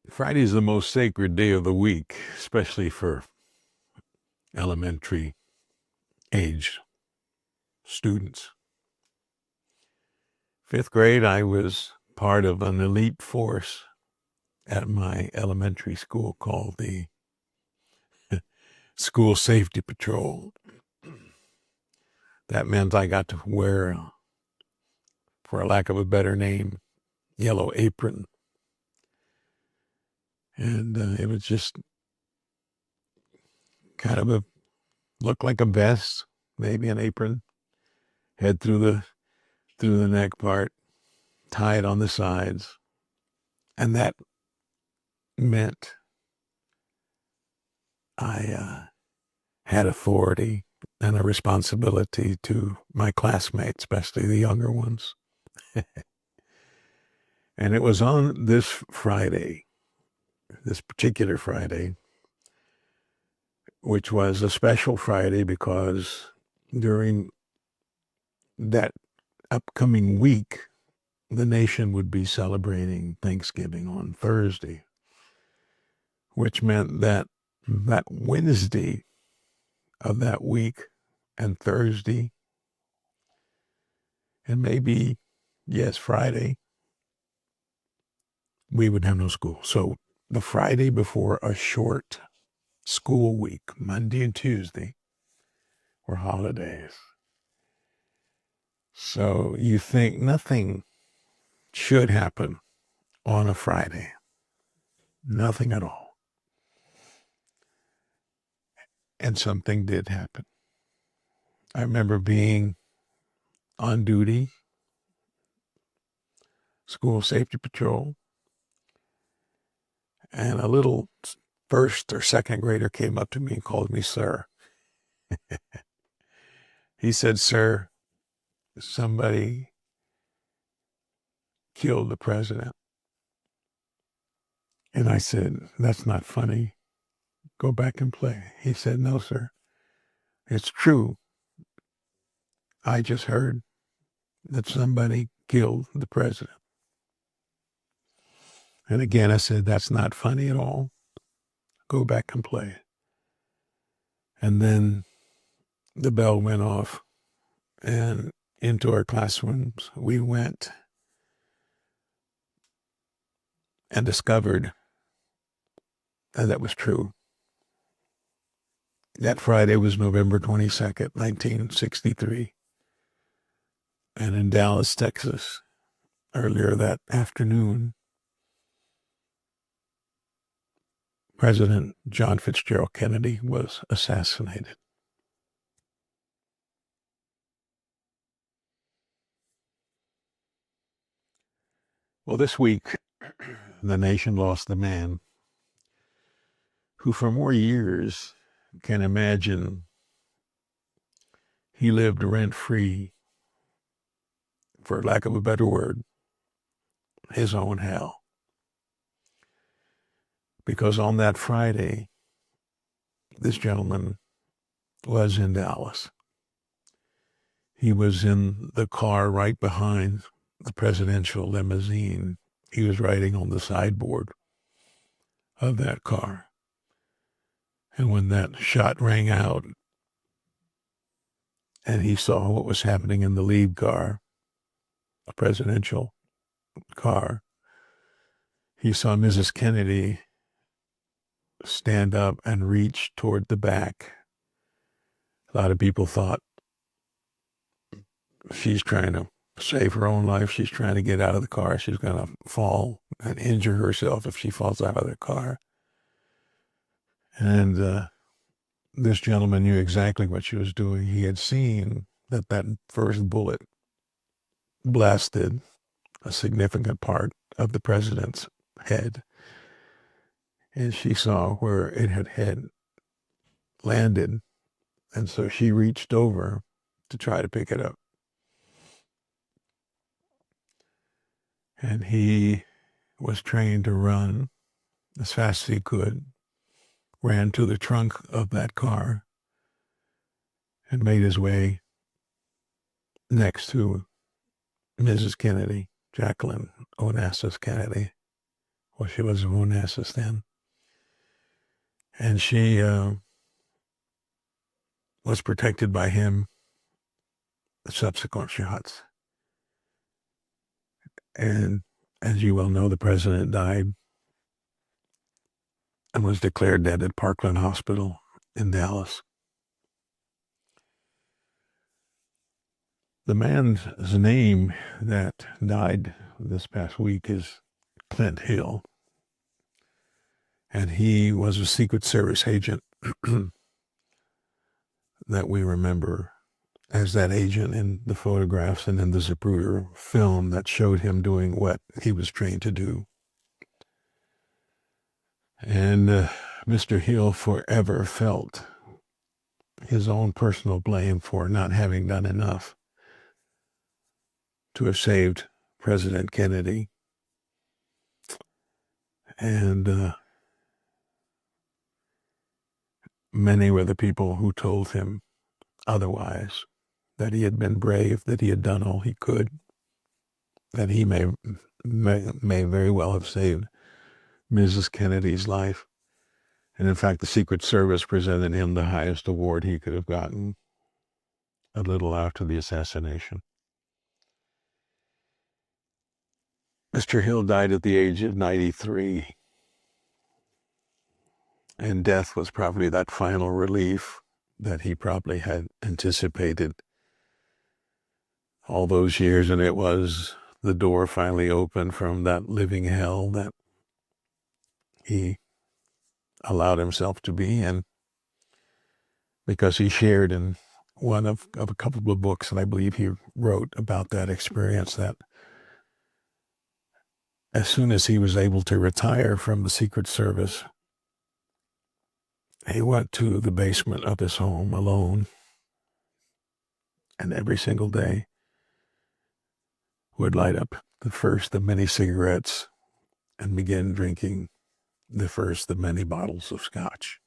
Friday is the most sacred day of the week, especially for elementary age students. Fifth grade, I was part of an elite force at my elementary school called the School Safety Patrol. That meant I got to wear, for a lack of a better name, yellow apron. And it was just kind of looked like a vest, maybe an apron, head through the neck part, tied on the sides. And that meant I had authority and a responsibility to my classmates, especially the younger ones. And it was on this Friday, this particular Friday, which was a special Friday because during that upcoming week, the nation would be celebrating Thanksgiving on Thursday, which meant that Wednesday of that week and Thursday and maybe, yes, Friday, we would have no school. So the Friday before a short school week, Monday and Tuesday, were holidays. So you think nothing should happen on a Friday. Nothing at all. And something did happen. I remember being on duty, school safety patrol, and a little first or second grader came up to me and called me sir. He said, "Sir, somebody killed the president." And I said, "That's not funny. Go back and play." He said, "No, sir. It's true. I just heard that somebody killed the president." And again, I said, "That's not funny at all. Go back and play." And then the bell went off, and into our classrooms we went and discovered that was true. That Friday was November 22nd, 1963. And in Dallas, Texas, earlier that afternoon, President John Fitzgerald Kennedy was assassinated. Well, this week, the nation lost the man who, for more years, can imagine he lived rent-free, for lack of a better word, his own hell. Because on that Friday, this gentleman was in Dallas. He was in the car right behind the presidential limousine. He was riding on the sideboard of that car. And when that shot rang out and he saw what was happening in the lead car, a presidential car, he saw Mrs. Kennedy stand up and reach toward the back. A lot of people thought she's trying to save her own life. She's trying to get out of the car. She's going to fall and injure herself if she falls out of the car. And this gentleman knew exactly what she was doing. He had seen that first bullet blasted a significant part of the president's head. And she saw where it had landed. And so she reached over to try to pick it up. And he was trained to run as fast as he could, ran to the trunk of that car, and made his way next to Mrs. Kennedy, Jacqueline Onassis Kennedy, Well, she was Onassis then. And she was protected by him the subsequent shots. And as you well know, the president died and was declared dead at Parkland Hospital in Dallas. The man's name that died this past week is Clint Hill. And he was a Secret Service agent that we remember as that agent in the photographs and in the Zapruder film that showed him doing what he was trained to do. And Mr. Hill forever felt his own personal blame for not having done enough to have saved President Kennedy. And many were the people who told him otherwise, that he had been brave, that he had done all he could, that he may very well have saved Mrs. Kennedy's life. And in fact, the Secret Service presented him the highest award he could have gotten a little after the assassination. Mr. Hill died at the age of 93. And death was probably that final relief that he probably had anticipated all those years. And it was the door finally opened from that living hell that he allowed himself to be in, because he shared in one of a couple of books that I believe he wrote about that experience, that as soon as he was able to retire from the Secret Service, he went to the basement of his home alone, and every single day would light up the first of many cigarettes and begin drinking the first of many bottles of scotch.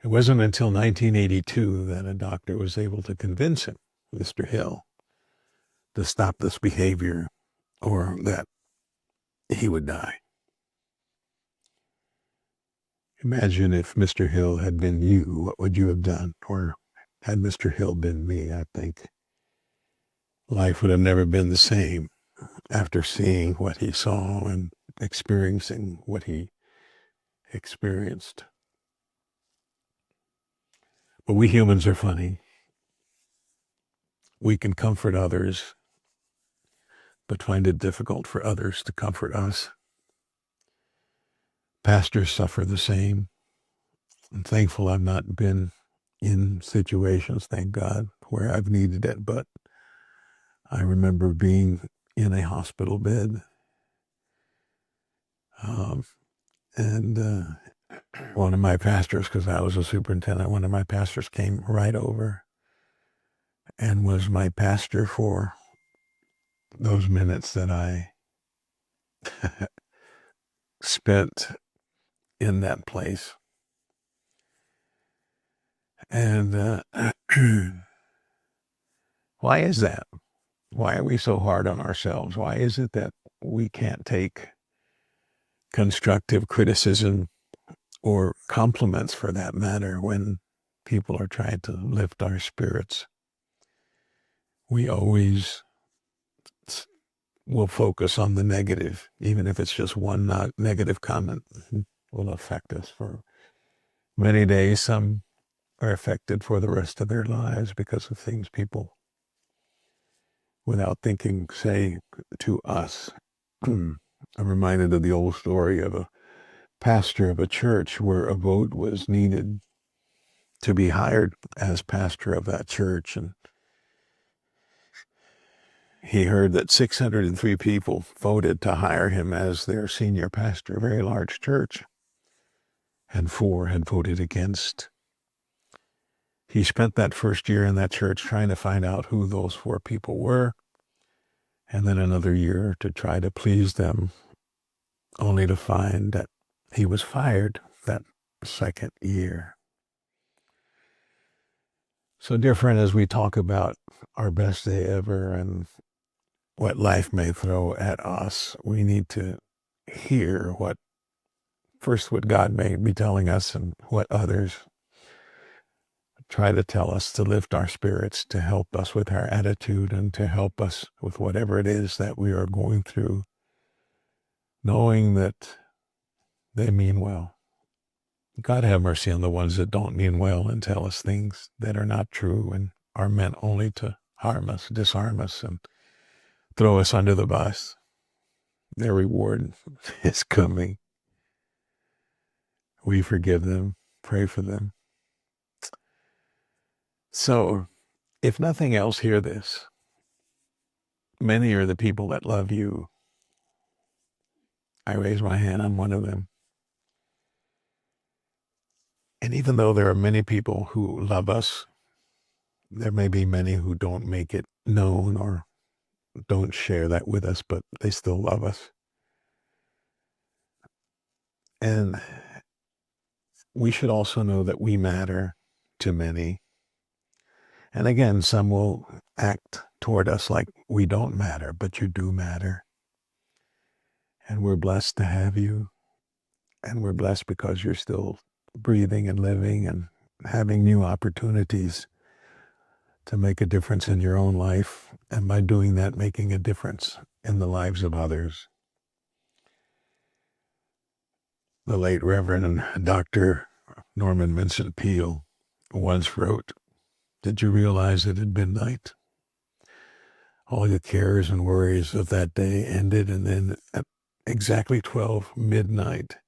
It wasn't until 1982 that a doctor was able to convince him, Mr. Hill, to stop this behavior or that he would die. Imagine if Mr. Hill had been you, what would you have done? Or had Mr. Hill been me, I think life would have never been the same after seeing what he saw and experiencing what he experienced. But we humans are funny. We can comfort others, but find it difficult for others to comfort us. Pastors suffer the same. I'm thankful I've not been in situations, thank God, where I've needed it, but I remember being in a hospital bed. And one of my pastors, because I was a superintendent, one of my pastors came right over and was my pastor for those minutes that I spent in that place. And why is that? Why are we so hard on ourselves? Why is it that we can't take constructive criticism or compliments, for that matter, when people are trying to lift our spirits? We always will focus on the negative, even if it's just one negative comment will affect us for many days. Some are affected for the rest of their lives because of things people, without thinking, say to us. I'm reminded of the old story of a pastor of a church where a vote was needed to be hired as pastor of that church, and he heard that 603 people voted to hire him as their senior pastor, a very large church, and 4 had voted against. He spent that first year in that church trying to find out who those 4 people were, and then another year to try to please them, only to find that he was fired that second year. So, dear friend, as we talk about our best day ever and what life may throw at us, we need to hear what God may be telling us and what others try to tell us to lift our spirits, to help us with our attitude, and to help us with whatever it is that we are going through, knowing that they mean well. God have mercy on the ones that don't mean well and tell us things that are not true and are meant only to harm us, disarm us, and throw us under the bus. Their reward is coming. We forgive them, pray for them. So, if nothing else, hear this. Many are the people that love you. I raise my hand, I'm one of them. And even though there are many people who love us, there may be many who don't make it known or don't share that with us, but they still love us. And we should also know that we matter to many. And again, some will act toward us like we don't matter, but you do matter. And we're blessed to have you. And we're blessed because you're still breathing and living and having new opportunities to make a difference in your own life. And by doing that, making a difference in the lives of others. The late Reverend Dr. Norman Vincent Peale once wrote, "Did you realize it had been night? All your cares and worries of that day ended, and then at exactly 12 midnight,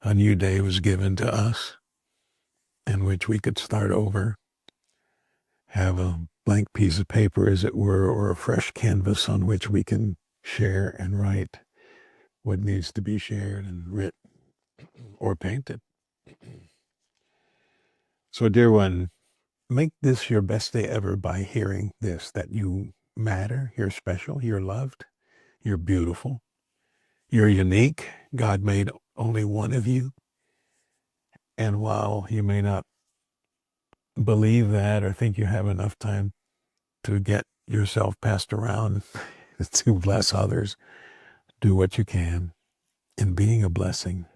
a new day was given to us in which we could start over, have a blank piece of paper, as it were, or a fresh canvas on which we can share and write what needs to be shared and written or painted." So, dear one, make this your best day ever by hearing this, that you matter, you're special, you're loved, you're beautiful, you're unique. God made only one of you. And while you may not believe that or think you have enough time to get yourself passed around to bless others, do what you can in being a blessing,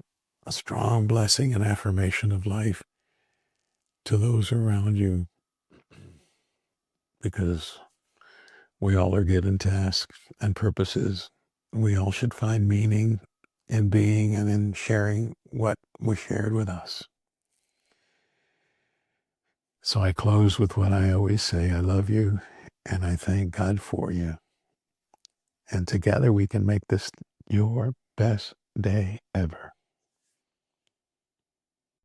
a strong blessing and affirmation of life to those around you, because we all are given tasks and purposes. We all should find meaning in being and in sharing what was shared with us. So I close with what I always say: I love you and I thank God for you. And together we can make this your best day ever.